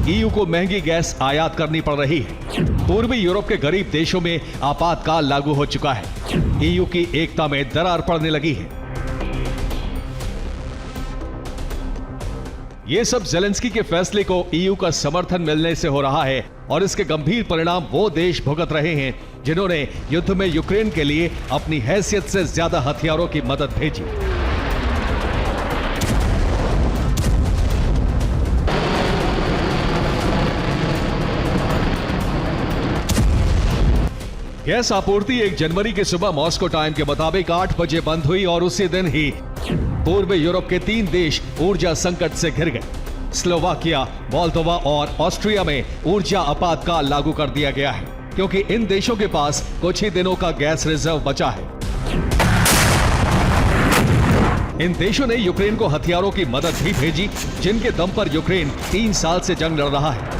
ईयू को महंगी गैस आयात करनी पड़ रही है। पूर्वी यूरोप के गरीब देशों में आपातकाल लागू हो चुका है। ईयू की एकता में दरार पड़ने लगी है। ये सब ज़ेलेंस्की के फैसले को ईयू का समर्थन मिलने से हो रहा है और इसके गंभीर परिणाम वो देश भुगत रहे हैं जिन्होंने युद्ध में यूक्रेन के लिए अपनी हैसियत से ज्यादा हथियारों की मदद भेजी। गैस आपूर्ति 1 जनवरी की सुबह मॉस्को टाइम के मुताबिक 8 बजे बंद हुई और उसी दिन ही पूर्वी यूरोप के 3 देश ऊर्जा संकट से घिर गए। स्लोवाकिया, मोल्दोवा और ऑस्ट्रिया में ऊर्जा आपातकाल लागू कर दिया गया है क्योंकि इन देशों के पास कुछ ही दिनों का गैस रिजर्व बचा है। इन देशों ने यूक्रेन को हथियारों की मदद भी भेजी जिनके दम पर यूक्रेन 3 साल से जंग लड़ रहा है।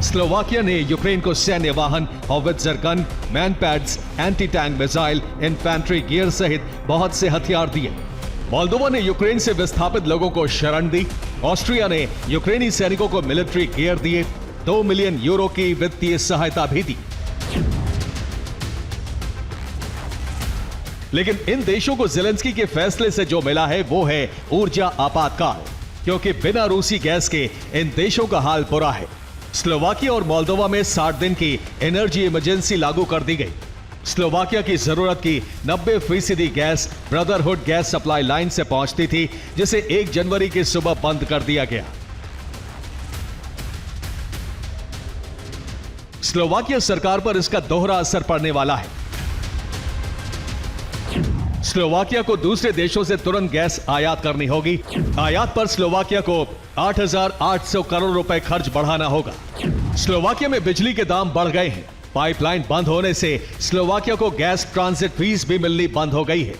स्लोवाकिया ने यूक्रेन को सैन्य वाहन, howitzer gun, man pads, anti tank missile, infantry gear सहित बहुत से हथियार दिए। मोल्दोवा ने यूक्रेन से विस्थापित लोगों को शरण दी। ऑस्ट्रिया ने यूक्रेनी सैनिकों को मिलिट्री गियर दिए। 2 मिलियन यूरो की वित्तीय सहायता भी दी। लेकिन इन देशों को ज़ेलेंस्की के फैसले से जो मिला है वो है ऊर्जा आपातकाल, क्योंकि बिना रूसी गैस के इन देशों का हाल बुरा है। स्लोवाकिया और मोल्दोवा में 60 दिन की एनर्जी इमरजेंसी लागू कर दी गई। स्लोवाकिया की जरूरत की 90% gas brotherhood gas supply line से पहुंचती थी, जिसे 1 जनवरी की सुबह बंद कर दिया गया। स्लोवाकिया सरकार पर इसका दोहरा असर पड़ने वाला है। स्लोवाकिया को दूसरे देशों से तुरंत गैस आयात करनी होगी। आयात पर स्लोवाकिया को 8,800 करोड़ रुपए खर्च बढ़ाना होगा। स्लोवाकिया में बिजली के दाम बढ़ गए हैं। पाइपलाइन बंद होने से स्लोवाकिया को गैस ट्रांजिट फीस भी मिलनी बंद हो गई है।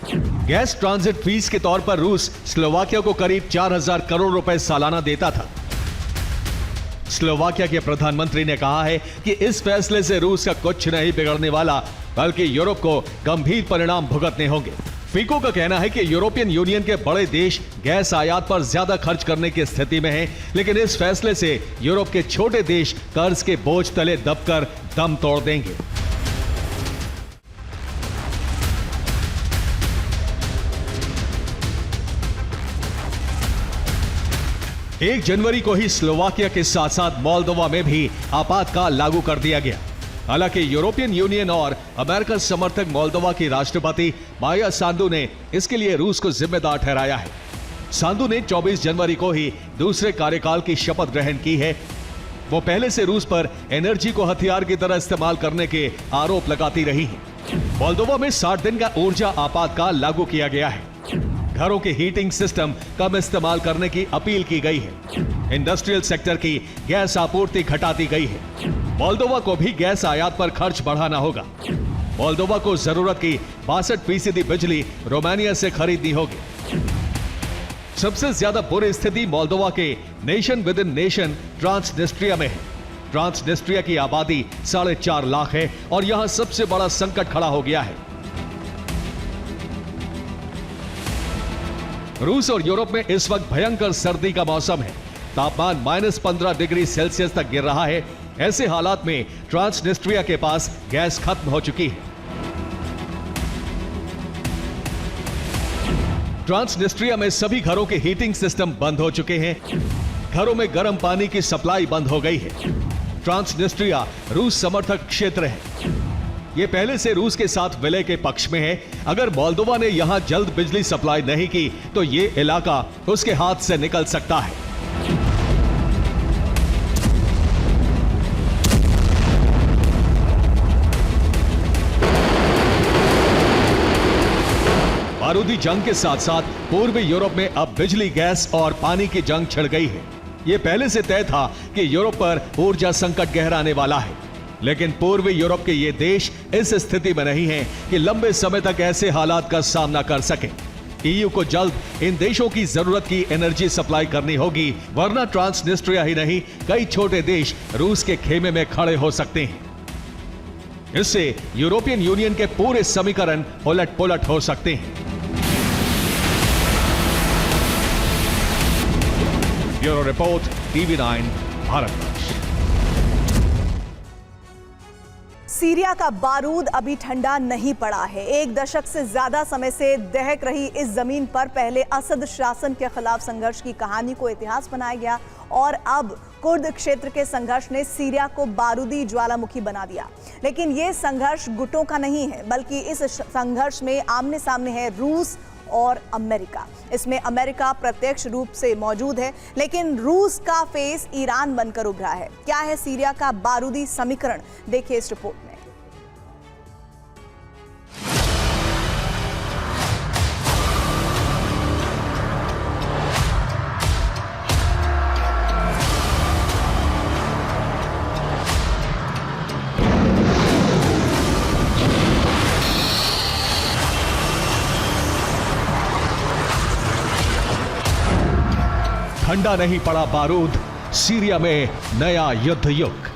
गैस ट्रांजिट फीस के तौर पर रूस स्लोवाकिया को करीब 4,000 करोड़ रुपए सालाना देता था। स्लोवाकिया के प्रधानमंत्री ने कहा है कि इस फैसले से रूस का कुछ नहीं बिगड़ने वाला, बल्कि यूरोप को गंभीर परिणाम भुगतने होंगे। फीको का कहना है कि यूरोपियन यूनियन के बड़े देश गैस आयात पर ज्यादा खर्च करने की स्थिति में हैं, लेकिन इस फैसले से यूरोप के छोटे देश कर्ज के बोझ तले दबकर दम तोड़ देंगे। एक जनवरी को ही स्लोवाकिया के साथ साथ मोल्दोवा में भी आपातकाल लागू कर दिया गया। हालांकि यूरोपियन यूनियन और अमेरिकन समर्थक मोल्दोवा की राष्ट्रपति माया सांदू ने इसके लिए रूस को जिम्मेदार ठहराया है। सांदू ने 24 जनवरी को ही दूसरे कार्यकाल की शपथ ग्रहण की है। वो पहले से रूस पर एनर्जी को हथियार की तरह इस्तेमाल करने के आरोप लगाती रही हैं। मोल्दोवा में 60 दिन का ऊर्जा आपातकाल लागू किया गया है। घरों के हीटिंग सिस्टम कम इस्तेमाल करने की अपील की गई है। इंडस्ट्रियल सेक्टर की गैस आपूर्ति घटा दी गई है। मोल्दोवा को भी गैस आयात पर खर्च बढ़ाना होगा। मोल्दोवा को जरूरत की 62% बिजली रोमानिया से खरीदनी होगी। सबसे ज्यादा बुरी स्थिति मोल्दोवा के nation with in nation Transnistria में है। ट्रांसनिस्ट्रिया की आबादी 4.5 लाख है और यहां सबसे बड़ा संकट खड़ा हो गया है। रूस और यूरोप में इस वक्त भयंकर सर्दी का मौसम है। तापमान -15 डिग्री सेल्सियस तक गिर रहा है। ऐसे हालात में ट्रांसनिस्ट्रिया के पास गैस खत्म हो चुकी है। ट्रांसनिस्ट्रिया में सभी घरों के हीटिंग सिस्टम बंद हो चुके हैं। घरों में गर्म पानी की सप्लाई बंद हो गई है। ट्रांसनिस्ट्रिया रूस समर्थक क्षेत्र है। यह पहले से रूस के साथ विलय के पक्ष में है। अगर मोल्दोवा ने यहां जल्द बिजली सप्लाई नहीं की तो यह इलाका उसके हाथ से निकल सकता है। बारूदी जंग के साथ साथ पूर्वी यूरोप में अब बिजली, गैस और पानी की जंग छिड़ गई है। ये पहले से तय था कि यूरोप पर ऊर्जा संकट गहराने वाला है, लेकिन पूर्वी यूरोप के ये देश इस स्थिति में नहीं हैं कि लंबे समय तक ऐसे हालात का सामना कर सके। ईयू को जल्द इन देशों की जरूरत की एनर्जी सप्लाई करनी होगी, वरना ट्रांसनिस्ट्रिया ही नहीं कई छोटे देश रूस के खेमे में खड़े हो सकते हैं। इससे यूरोपियन यूनियन के पूरे समीकरण उलट-पुलट हो सकते हैं। Bureau report, TV9 Bharat. Syria का बारूद अभी ठंडा नहीं पड़ा है। एक दशक से ज्यादा समय से दहक रही इस जमीन पर पहले असद शासन के खिलाफ संघर्ष की कहानी को इतिहास बनाया गया और अब कुर्द क्षेत्र के संघर्ष ने सीरिया को बारूदी ज्वालामुखी बना दिया। लेकिन ये संघर्ष गुटों का नहीं है, बल्कि इस संघर्ष में आमने सामने है रूस और अमेरिका। इसमें अमेरिका प्रत्यक्ष रूप से मौजूद है, लेकिन रूस का फेस ईरान बनकर उभरा है। क्या है सीरिया का बारूदी समीकरण, देखिए इस रिपोर्ट में। ठंडा नहीं पड़ा बारूद, सीरिया में नया युद्ध युग।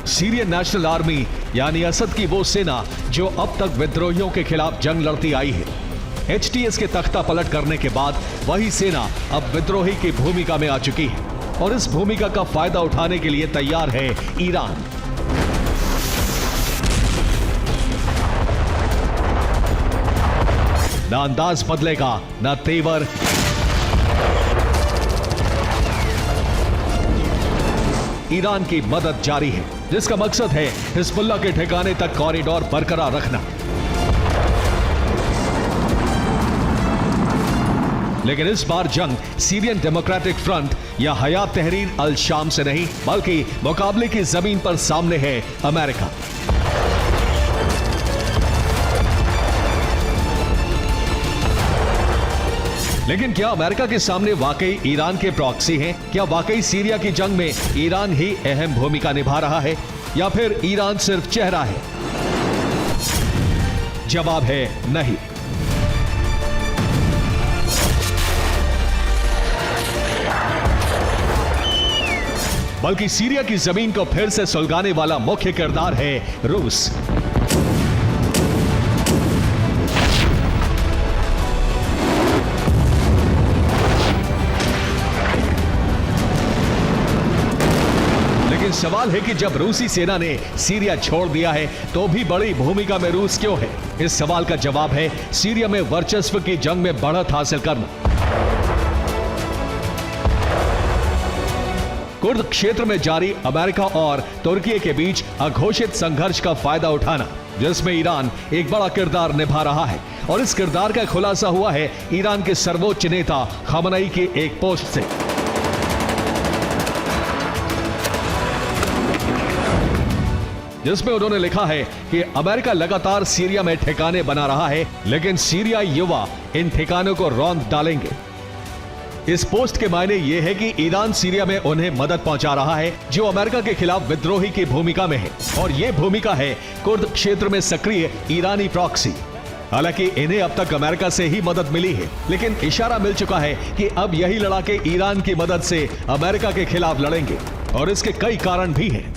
सीरियन नेशनल आर्मी यानी असद की वो सेना जो अब तक विद्रोहियों के खिलाफ जंग लड़ती आई है, HTS के तख्ता पलट करने के बाद वही सेना अब विद्रोही की भूमिका में आ चुकी है और इस भूमिका का फायदा उठाने के लिए तैयार है ईरान। ना अंदाज बदलेगा, ना तेवर, ईरान की मदद जारी है, जिसका मकसद है हिजबुल्लाह के ठिकाने तक कॉरिडोर बरकरार रखना। लेकिन इस बार जंग सीरियन डेमोक्रेटिक फ्रंट या हयात तहरीर अल शाम से नहीं, बल्कि मुकाबले की जमीन पर सामने है अमेरिका। लेकिन क्या अमेरिका के सामने वाकई ईरान के प्रॉक्सी हैं? क्या वाकई सीरिया की जंग में ईरान ही अहम भूमिका निभा रहा है या फिर ईरान सिर्फ चेहरा है? जवाब है नहीं। बल्कि सीरिया की जमीन को फिर से सुलगाने वाला मुख्य किरदार है रूस। सवाल है कि जब रूसी सेना ने सीरिया छोड़ दिया है तो भी बड़ी भूमिका में रूस क्यों है? इस सवाल का जवाब है सीरिया में वर्चस्व की जंग में बढ़त हासिल करना। कुर्द क्षेत्र में जारी अमेरिका और तुर्की के बीच अघोषित संघर्ष का फायदा उठाना, जिसमें ईरान एक बड़ा किरदार निभा रहा है और इस किरदार का खुलासा हुआ है ईरान के सर्वोच्च नेता खamenei की एक पोस्ट से। जिसमें उन्होंने लिखा है कि अमेरिका लगातार सीरिया में ठिकाने बना रहा है, लेकिन सीरियाई युवा इन ठिकानों को रौंद डालेंगे। इस पोस्ट के मायने यह है कि ईरान सीरिया में उन्हें मदद पहुंचा रहा है जो अमेरिका के खिलाफ विद्रोही की भूमिका में है, और यह भूमिका है कुर्द क्षेत्र में सक्रिय ईरानी प्रॉक्सी। हालांकि इन्हें अब तक अमेरिका से ही मदद मिली है, लेकिन इशारा मिल चुका है कि अब यही लड़ाके ईरान की मदद से अमेरिका के खिलाफ लड़ेंगे, और इसके कई कारण भी हैं।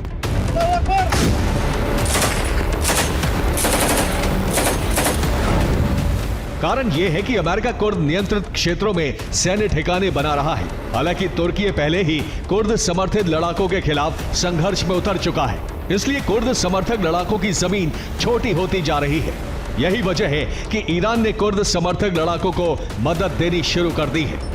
कारण यह है कि अमेरिका कुर्द नियंत्रित क्षेत्रों में सैन्य ठिकाने बना रहा है। हालांकि तुर्की पहले ही कुर्द समर्थित लड़ाकों के खिलाफ संघर्ष में उतर चुका है, इसलिए कुर्द समर्थक लड़ाकों की जमीन छोटी होती जा रही है। यही वजह है कि ईरान ने कुर्द समर्थक लड़ाकों को मदद देनी शुरू कर दी है।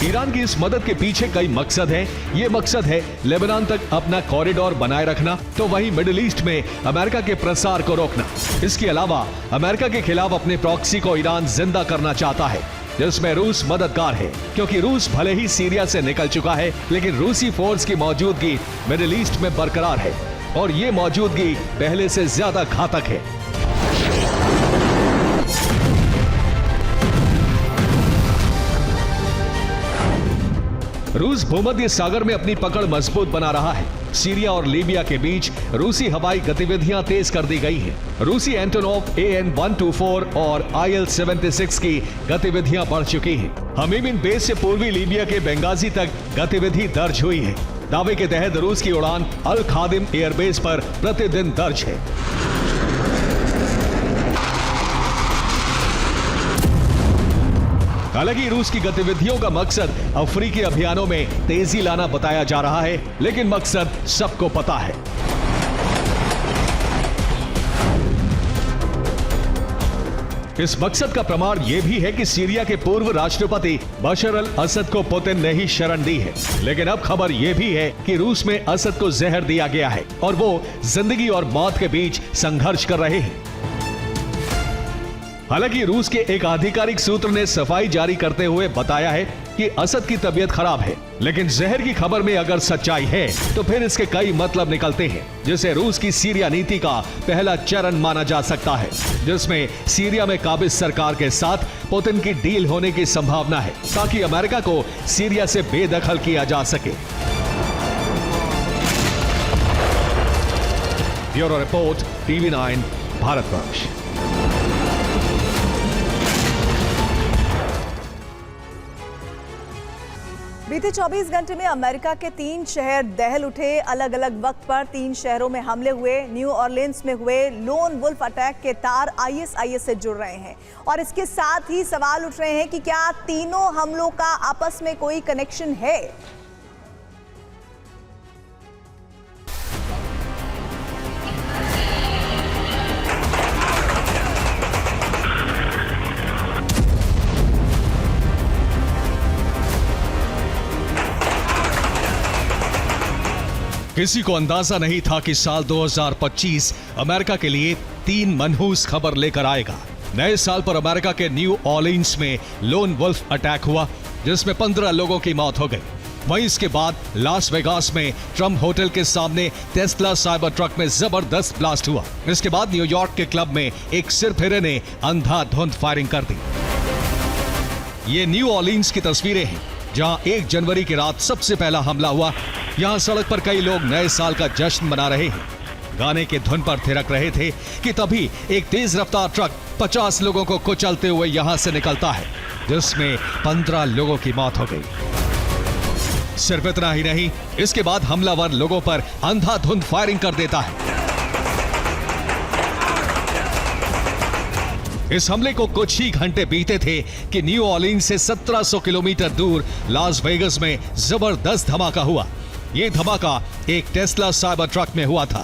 ईरान की इस मदद के पीछे कई मकसद हैं। ये मकसद है लेबनान तक अपना कॉरिडोर बनाए रखना, तो वहीं मिडिल ईस्ट में अमेरिका के प्रसार को रोकना। इसके अलावा अमेरिका के खिलाफ अपने प्रॉक्सी को ईरान जिंदा करना चाहता है। जिसमें रूस मददगार है, क्योंकि रूस भले ही सीरिया से निकल चुका है, लेकिन रूसी फोर्स की मौजूदगी मिडिल ईस्ट में बरकरार है और ये मौजूदगी पहले से ज्यादा घातक है। रूस भूमध्य सागर में अपनी पकड़ मजबूत बना रहा है। सीरिया और लीबिया के बीच रूसी हवाई गतिविधियां तेज कर दी गई हैं। रूसी एंटोनोव AN-124 और IL-76 की गतिविधियां बढ़ चुकी हैं। हमीमिन बेस से पूर्वी लीबिया के बेंगाजी तक गतिविधि दर्ज हुई है। दावे के तहत रूस की उड़ान अल खादिम एयरबेस पर प्रतिदिन दर्ज है। हालांकि रूस की गतिविधियों का मकसद अफ्रीकी अभियानों में तेजी लाना बताया जा रहा है, लेकिन मकसद सबको पता है। इस मकसद का प्रमाण यह भी है कि सीरिया के पूर्व राष्ट्रपति बशर अल असद को पुतिन ने ही शरण दी है। लेकिन अब खबर यह भी है कि रूस में असद को जहर दिया गया है और वो जिंदगी और मौत के बीच संघर्ष कर रहे हैं। हालांकि रूस के एक आधिकारिक सूत्र ने सफाई जारी करते हुए बताया है कि असद की तबीयत खराब है, लेकिन जहर की खबर में अगर सच्चाई है तो फिर इसके कई मतलब निकलते हैं, जिसे रूस की सीरिया नीति का पहला चरण माना जा सकता है, जिसमें सीरिया में काबिज सरकार के साथ पुतिन की डील होने की संभावना है ताकि अमेरिका को सीरिया से बेदखल किया जा सके। Bureau report, TV9 Bharatvarsh. बीते 24 घंटे में अमेरिका के 3 शहर दहल उठे। अलग अलग वक्त पर 3 शहरों में हमले हुए। न्यू ऑरलिन्स में हुए लोन वुल्फ अटैक के तार ISIS से जुड़ रहे हैं और इसके साथ ही सवाल उठ रहे हैं कि क्या तीनों हमलों का आपस में कोई कनेक्शन है। किसी को अंदाजा नहीं था कि साल 2025 अमेरिका के लिए 3 मनहूस खबर लेकर आएगा। नए साल पर अमेरिका के न्यू ऑरलिन्स में लोन वुल्फ अटैक हुआ, जिसमें 15 लोगों की मौत हो गई। वहीं इसके बाद लास वेगास में ट्रम्प होटल के सामने टेस्ला साइबर ट्रक में जबरदस्त ब्लास्ट हुआ। इसके बाद न्यूयॉर्क के क्लब में एक सिरफिरे ने अंधाधुंध फायरिंग कर दी। ये न्यू ऑरलिन्स की तस्वीरें हैं, जहां 1 जनवरी की रात सबसे पहला हमला हुआ। यहां सड़क पर कई लोग नए साल का जश्न मना रहे हैं, गाने के धुन पर थिरक रहे थे कि तभी एक तेज रफ्तार ट्रक 50 लोगों को कुचलते हुए यहां से निकलता है, जिसमें 15 लोगों की मौत हो गई। सिर्फ इतना ही नहीं, इसके बाद हमलावर लोगों पर अंधाधुंध फायरिंग कर देता है। इस हमले को कुछ ही घंटे बीते थे कि न्यू ऑरलिन्स से 1700 किलोमीटर दूर लास वेगस में जबरदस्त धमाका हुआ। यह धमाका एक टेस्ला साइबर ट्रक में हुआ था।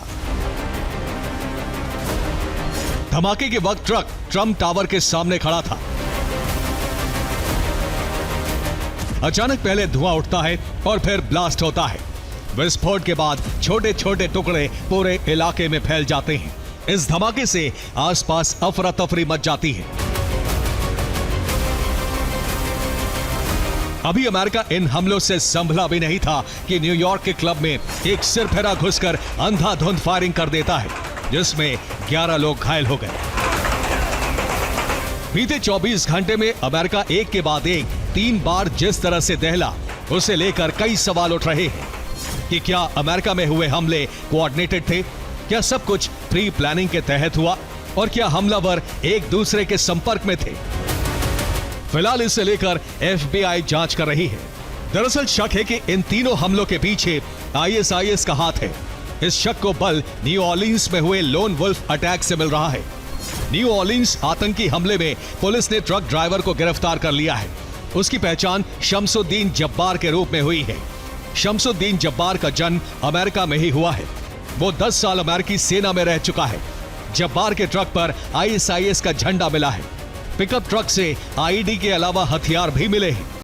धमाके के वक्त ट्रक ट्रम्प टावर के सामने खड़ा था। अचानक पहले धुआं उठता है और फिर ब्लास्ट होता है। विस्फोट के बाद छोटे छोटे टुकड़े पूरे इलाके में फैल जाते हैं। इस धमाके से आसपास अफरा तफरी मच जाती है। अभी अमेरिका इन हमलों से संभला भी नहीं था कि न्यूयॉर्क के क्लब में एक सिरफिरा घुसकर अंधाधुंध फायरिंग कर देता है, जिसमें 11 लोग घायल हो गए। बीते 24 घंटे में अमेरिका एक के बाद एक 3 बार जिस तरह से दहला, उसे लेकर कई सवाल उठ रहे हैं कि क्या अमेरिका में हुए हमले कोऑर्डिनेटेड थे, क्या सब कुछ प्री प्लानिंग के तहत हुआ और क्या हमलावर एक दूसरे के संपर्क में थे। फिलहाल इसे लेकर FBI जांच कर रही है। दरअसल शक है कि इन तीनों हमलों के पीछे ISIS का हाथ है। इस शक को बल न्यू ऑरलिन्स में हुए लोन वुल्फ अटैक से मिल रहा है। न्यू ऑरलिन्स आतंकी हमले में पुलिस ने ट्रक ड्राइवर को गिरफ्तार कर लिया है। उसकी पहचान शमसुद्दीन जब्बार के रूप में हुई है। शमसुद्दीन जब्बार का जन्म अमेरिका में ही हुआ है। वो 10 साल अमेरिकी सेना में रह चुका है। जब्बार के ट्रक पर ISIS का झंडा मिला है। पिकअप ट्रक से IED के अलावा हथियार भी मिले हैं।